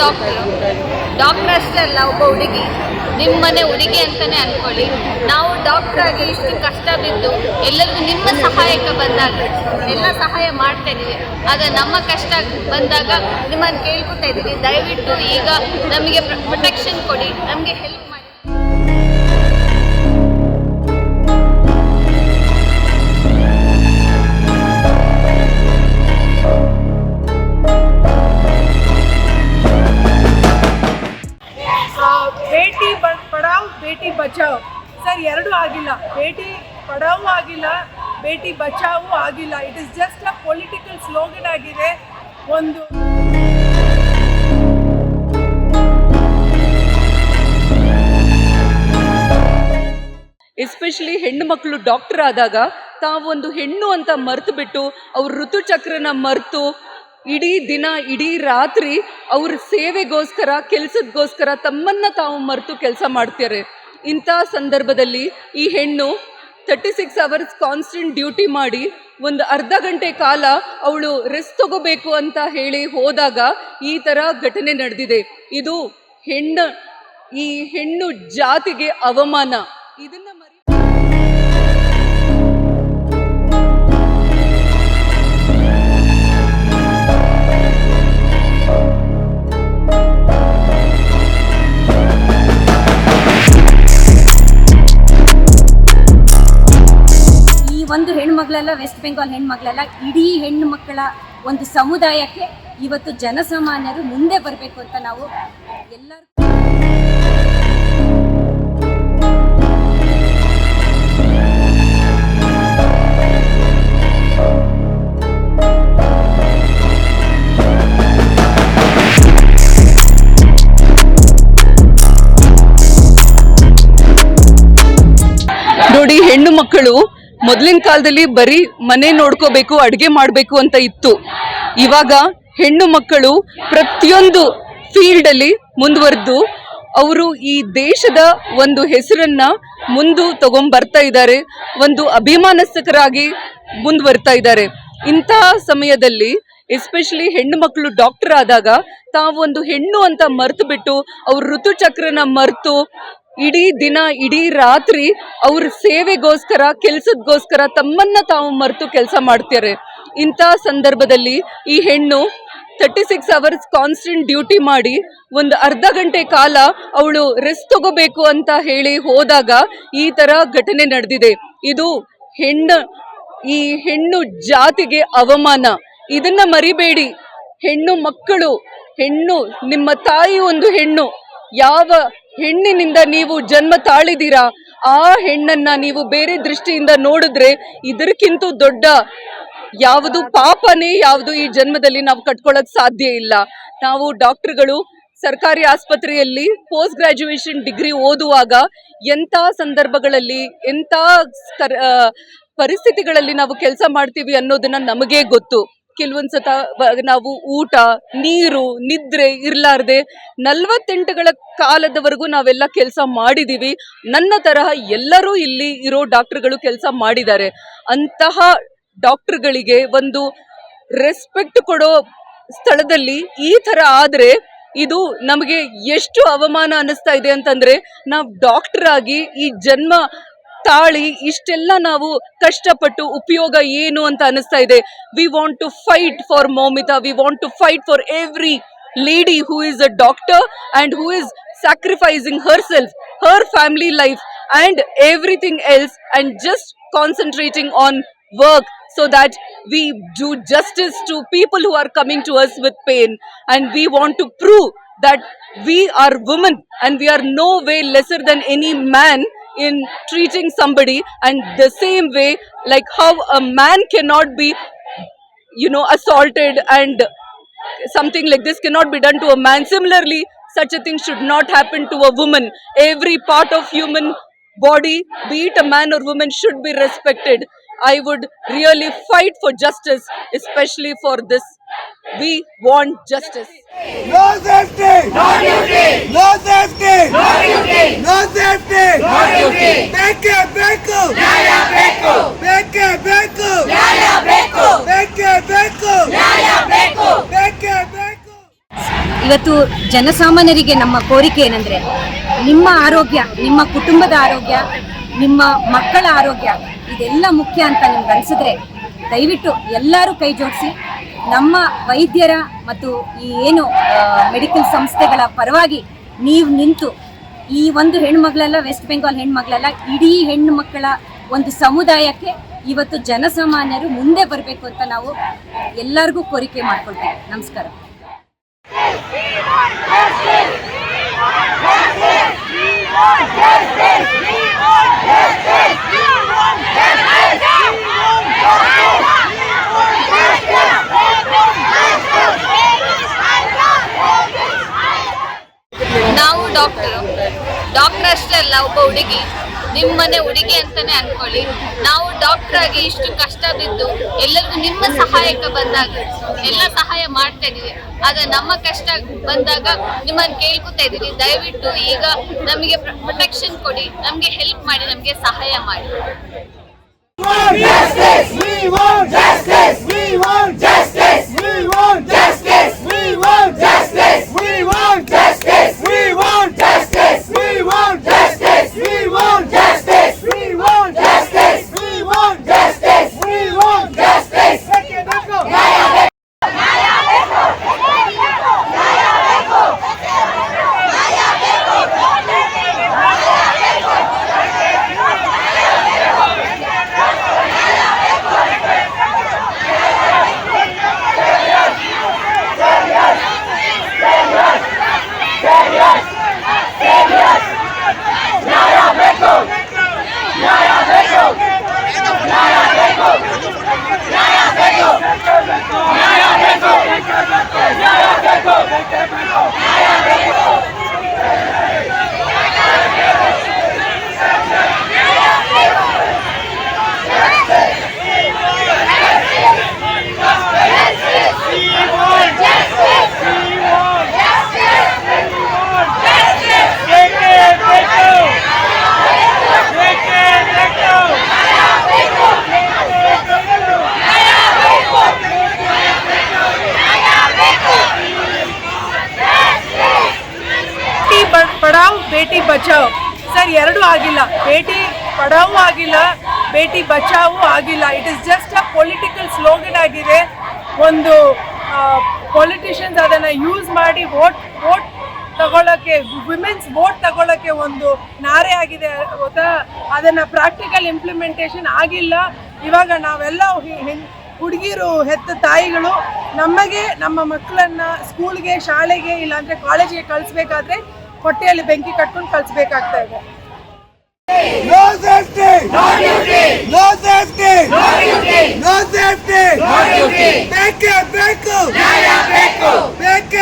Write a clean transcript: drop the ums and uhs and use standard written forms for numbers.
Doctor ಅಷ್ಟೇ ಅಲ್ಲ, ಒಬ್ಬ ಹುಡುಗಿ, ನಿಮ್ಮ ಮನೆ ಹುಡುಗಿ ಅಂತಲೇ ಅಂದ್ಕೊಳ್ಳಿ. ನಾವು ಡಾಕ್ಟ್ರಾಗಿ ಇಷ್ಟು ಕಷ್ಟ ಬಿದ್ದು ಎಲ್ಲರಿಗೂ ನಿಮ್ಮ ಸಹಾಯಕ್ಕೆ ಬಂದಾಗ ಎಲ್ಲ ಸಹಾಯ ಮಾಡ್ತಾ ಇದ್ದೀವಿ. ಆಗ ನಮ್ಮ ಕಷ್ಟ ಬಂದಾಗ ನಿಮ್ಮನ್ನು ಕೇಳ್ಕೊತಾ ಇದ್ದೀವಿ, ದಯವಿಟ್ಟು ಈಗ ನಮಗೆ ಪ್ರೊಟೆಕ್ಷನ್ ಕೊಡಿ, ನಮಗೆ ಹೆಲ್ಪ್ ಮಾಡಿ. ಬೇಟಿ ಪಡಾವ್ ಬೇಟಿ ಬಚಾವ್ ಸರ್, ಎರಡೂ ಆಗಿಲ್ಲ. ಬೇಟಿ ಪಡಾವು ಆಗಿಲ್ಲ, ಬೇಟಿ ಬಚಾವು ಆಗಿಲ್ಲ. It is just a political slogan ಆಗಿದೆ. ಒಂದು ಎಸ್ಪೆಷಲಿ ಹೆಣ್ಣು ಮಕ್ಕಳು ಡಾಕ್ಟರ್ ಆದಾಗ ತಾವೊಂದು ಹೆಣ್ಣು ಅಂತ ಮರೆತು ಬಿಟ್ಟು ಅವ್ರ ಋತುಚಕ್ರನ ಮರೆತು ಇಡೀ ದಿನ ಇಡೀ ರಾತ್ರಿ ಅವ್ರ ಸೇವೆಗೋಸ್ಕರ ಕೆಲಸದಗೋಸ್ಕರ ತಮ್ಮನ್ನು ತಾವು ಮರೆತು ಕೆಲಸ ಮಾಡ್ತಾರೆ. ಇಂಥ ಸಂದರ್ಭದಲ್ಲಿ ಈ ಹೆಣ್ಣು 36 hours ಕಾನ್ಸ್ಟೆಂಟ್ ಡ್ಯೂಟಿ ಮಾಡಿ ಒಂದು ಅರ್ಧ ಗಂಟೆ ಕಾಲ ಅವಳು ರೆಸ್ಟ್ ತಗೋಬೇಕು ಅಂತ ಹೇಳಿ ಹೋದಾಗ ಈ ಥರ ಘಟನೆ ನಡೆದಿದೆ. ಇದು ಈ ಹೆಣ್ಣು ಜಾತಿಗೆ ಅವಮಾನ. ಇದನ್ನ ಒಂದು ಹೆಣ್ಣು ಮಕ್ಕಳೆಲ್ಲ, ವೆಸ್ಟ್ ಬೆಂಗಾಲ್ ಹೆಣ್ಣು ಮಕ್ಕಳೆಲ್ಲ, ಇಡೀ ಹೆಣ್ಣು ಮಕ್ಕಳ ಒಂದು ಸಮುದಾಯಕ್ಕೆ ಇವತ್ತು ಜನಸಾಮಾನ್ಯರು ಮುಂದೆ ಬರಬೇಕು ಅಂತ ನಾವು ಎಲ್ಲರೂ ನೋಡಿ, ಹೆಣ್ಣು ಮಕ್ಕಳು ಮೊದಲಿನ ಕಾಲದಲ್ಲಿ ಬರೀ ಮನೆ ನೋಡ್ಕೋಬೇಕು, ಅಡುಗೆ ಮಾಡಬೇಕು ಅಂತ ಇತ್ತು. ಇವಾಗ ಹೆಣ್ಣು ಮಕ್ಕಳು ಪ್ರತಿಯೊಂದು ಫೀಲ್ಡಲ್ಲಿ ಮುಂದುವರೆದು ಅವರು ಈ ದೇಶದ ಒಂದು ಹೆಸರನ್ನ ತಗೊಂಡ್ಬರ್ತಾ ಇದ್ದಾರೆ, ಒಂದು ಅಭಿಮಾನಸ್ಥರಾಗಿ ಮುಂದುವರ್ತಾ ಇದ್ದಾರೆ. ಇಂತಹ ಸಮಯದಲ್ಲಿ ಎಸ್ಪೆಷಲಿ ಹೆಣ್ಣು ಮಕ್ಕಳು ಡಾಕ್ಟರ್ ಆದಾಗ ತಾವೊಂದು ಹೆಣ್ಣು ಅಂತ ಮರೆತು ಬಿಟ್ಟು ಅವ್ರ ಋತುಚಕ್ರನ ಮರೆತು ಇಡೀ ದಿನ ಇಡೀ ರಾತ್ರಿ ಅವ್ರ ಸೇವೆಗೋಸ್ಕರ ಕೆಲಸದಗೋಸ್ಕರ ತಮ್ಮನ್ನ ತಾವು ಮರೆತು ಕೆಲಸ ಮಾಡ್ತಾರೆ. ಇಂಥ ಸಂದರ್ಭದಲ್ಲಿ ಈ ಹೆಣ್ಣು 36 hours ಕಾನ್ಸ್ಟೆಂಟ್ ಡ್ಯೂಟಿ ಮಾಡಿ ಒಂದು ಅರ್ಧ ಗಂಟೆ ಕಾಲ ಅವಳು ರೆಸ್ಟ್ ತಗೋಬೇಕು ಅಂತ ಹೇಳಿ ಹೋದಾಗ ಈ ಥರ ಘಟನೆ ನಡೆದಿದೆ. ಇದು ಈ ಹೆಣ್ಣು ಜಾತಿಗೆ ಅವಮಾನ. ಇದನ್ನ ಮರಿಬೇಡಿ. ಹೆಣ್ಣು ಮಕ್ಕಳು, ನಿಮ್ಮ ತಾಯಿ ಒಂದು ಹೆಣ್ಣು. ಯಾವ ಹೆಣ್ಣಿನಿಂದ ನೀವು ಜನ್ಮ ತಾಳಿದ್ದೀರಾ ಆ ಹೆಣ್ಣನ್ನ ನೀವು ಬೇರೆ ದೃಷ್ಟಿಯಿಂದ ನೋಡಿದ್ರೆ ಇದಕ್ಕಿಂತ ದೊಡ್ಡ ಯಾವುದು ಪಾಪನೇ ಯಾವುದು ಈ ಜನ್ಮದಲ್ಲಿ ನಾವು ಕಟ್ಕೊಳ್ಳೋಕೆ ಸಾಧ್ಯ ಇಲ್ಲ. ನಾವು ಡಾಕ್ಟರ್ಗಳು ಸರ್ಕಾರಿ ಆಸ್ಪತ್ರೆಯಲ್ಲಿ ಪೋಸ್ಟ್ ಗ್ರಾಜ್ಯುಯೇಷನ್ ಡಿಗ್ರಿ ಓದುವಾಗ ಎಂಥ ಸಂದರ್ಭಗಳಲ್ಲಿ ಎಂಥ ಪರಿಸ್ಥಿತಿಗಳಲ್ಲಿ ನಾವು ಕೆಲಸ ಮಾಡ್ತೀವಿ ಅನ್ನೋದನ್ನ ನಮಗೇ ಗೊತ್ತು. ಕೆಲವೊಂದ್ಸತ ನಾವು ಊಟ, ನೀರು, ನಿದ್ರೆ ಇರ್ಲಾರ್ದೆ 48 ಕಾಲದವರೆಗೂ ನಾವೆಲ್ಲ ಕೆಲಸ ಮಾಡಿದೀವಿ. ನನ್ನ ತರಹ ಎಲ್ಲರೂ ಇಲ್ಲಿ ಇರೋ ಡಾಕ್ಟರ್ಗಳು ಕೆಲಸ ಮಾಡಿದ್ದಾರೆ. ಅಂತಹ ಡಾಕ್ಟರ್ಗಳಿಗೆ ಒಂದು ರೆಸ್ಪೆಕ್ಟ್ ಕೊಡೋ ಸ್ಥಳದಲ್ಲಿ ಈ ಥರ ಆದರೆ ಇದು ನಮಗೆ ಎಷ್ಟು ಅವಮಾನ ಅನ್ನಿಸ್ತಾ ಇದೆ ಅಂತಂದ್ರೆ, ನಾವು ಡಾಕ್ಟರ್ ಆಗಿ ಈ ಜನ್ಮ ತಾಳಿ ಇಷ್ಟೆಲ್ಲ ನಾವು ಕಷ್ಟಪಟ್ಟು ಉಪಯೋಗ ಏನು ಅಂತ ಅನಿಸ್ತಾ ಇದೆ. We want to fight for Moumita, we want to fight for every lady who is a doctor and who is sacrificing herself, her family life and everything else and just concentrating on work so that we do justice to people who are coming to us with pain. And we want to prove that we are women and we are no way lesser than any man in treating somebody, and the same way like how a man cannot be assaulted and something like this cannot be done to a man, similarly such a thing should not happen to a woman. Every part of human body, be it a man or woman, should be respected. I would really fight for justice, especially for this. We want justice. No safety, no duty. No safety, no duty. No safety, no duty. Beke beku, nyaya beku. Beke beku, nyaya beku. Beke beku, nyaya beku. Beke beku. ಈಗ ಇವತ್ತು ಜನಸಾಮಾನ್ಯರಿಗೆ ನಮ್ಮ ಕೋರಿಕೆ ಏನಂದರೆ, ನಿಮ್ಮ ಆರೋಗ್ಯ, ನಿಮ್ಮ ಕುಟುಂಬದ ಆರೋಗ್ಯ, ನಿಮ್ಮ ಮಕ್ಕಳ ಆರೋಗ್ಯ ಇದೆಲ್ಲ ಮುಖ್ಯ ಅಂತ ನಿಮ್ಗೆ ಅನಿಸಿದ್ರೆ ದಯವಿಟ್ಟು ಎಲ್ಲರೂ ಕೈ ಜೋಡಿಸಿ ನಮ್ಮ ವೈದ್ಯರ ಮತ್ತು ಈ ಏನು ಮೆಡಿಕಲ್ ಸಂಸ್ಥೆಗಳ ಪರವಾಗಿ ನೀವು ನಿಂತು ಈ ಒಂದು ಹೆಣ್ಮಗಳಲ್ಲ, ವೆಸ್ಟ್ ಬೆಂಗಾಲ್ ಹೆಣ್ಮಗಳಲ್ಲ, ಇಡೀ ಹೆಣ್ಣು ಮಕ್ಕಳ ಒಂದು ಸಮುದಾಯಕ್ಕೆ ಇವತ್ತು ಜನಸಾಮಾನ್ಯರು ಮುಂದೆ ಬರಬೇಕು ಅಂತ ನಾವು ಎಲ್ಲರಿಗೂ ಕೋರಿಕೆ ಮಾಡ್ಕೊಳ್ತೀವಿ. ನಮಸ್ಕಾರ. ನಾವು ಡಾಕ್ಟರ್ ಅಷ್ಟೇ ಅಲ್ಲ, ಒಬ್ಬ ಹುಡುಗಿ, ನಿಮ್ಮನೆ ಹುಡುಗಿ ಅಂತಾನೆ ಅನ್ಕೊಳ್ಳಿ. ನಾವು ಡಾಕ್ಟರ್ ಆಗಿ ಇಷ್ಟು ಕಷ್ಟ ಬಿದ್ದು ಎಲ್ಲರಿಗೂ ನಿಮ್ಮ ಸಹಾಯಕ್ಕೆ ಬಂದಾಗ ಎಲ್ಲ ಸಹಾಯ ಮಾಡ್ತಾ ಇದೀವಿ. ಆಗ ನಮ್ಮ ಕಷ್ಟ ಬಂದಾಗ ನಿಮ್ಮನ್ನು ಕೇಳ್ಕೊತಾ ಇದೀವಿ, ದಯವಿಟ್ಟು ಈಗ ನಮಗೆ ಪ್ರೊಟೆಕ್ಷನ್ ಕೊಡಿ, ನಮಗೆ ಹೆಲ್ಪ್ ಮಾಡಿ, ನಮಗೆ ಸಹಾಯ ಮಾಡಿ. We want justice! We want justice! We want justice! We want justice! We want justice! We want justice! We want justice! We want justice! We want justice! We want justice! We want justice! ಪಡಾವ್ ಬೇಟಿ ಬಚಾವ್ sir, ಎರಡೂ ಆಗಿಲ್ಲ. ಬೇಟಿ ಪಡಾವು ಆಗಿಲ್ಲ, ಬೇಟಿ ಬಚಾವು ಆಗಿಲ್ಲ. It is just a political slogan ಆಗಿದೆ. ಒಂದು politicians ಅದನ್ನು use ಮಾಡಿ vote ತಗೊಳ್ಳೋಕ್ಕೆ, women's vote ತಗೊಳ್ಳೋಕ್ಕೆ ಒಂದು ನಾರೆ ಆಗಿದೆ ಗೊತ್ತಾ. ಅದನ್ನು ಪ್ರಾಕ್ಟಿಕಲ್ ಇಂಪ್ಲಿಮೆಂಟೇಷನ್ ಆಗಿಲ್ಲ. ಇವಾಗ ನಾವೆಲ್ಲ ಹುಡುಗಿರು ಹೆತ್ತ ತಾಯಿಗಳು ನಮಗೆ ನಮ್ಮ ಮಕ್ಕಳನ್ನ ಸ್ಕೂಲ್ಗೆ, ಶಾಲೆಗೆ, ಇಲ್ಲಾಂದರೆ ಕಾಲೇಜಿಗೆ ಕಳಿಸ್ಬೇಕಾದ್ರೆ ಹೊಟ್ಟೆಯಲ್ಲಿ ಬೆಂಕಿ ಕಟ್ಕೊಂಡು ಕಳಿಸ್ಬೇಕಾಗ್ತಾ ಇದೆ. No safety! No duty! No safety! No duty! No safety! No duty! ಬೇಕು! ಬೇಕು! ನ್ಯಾಯ ಬೇಕು! ಬೇಕು!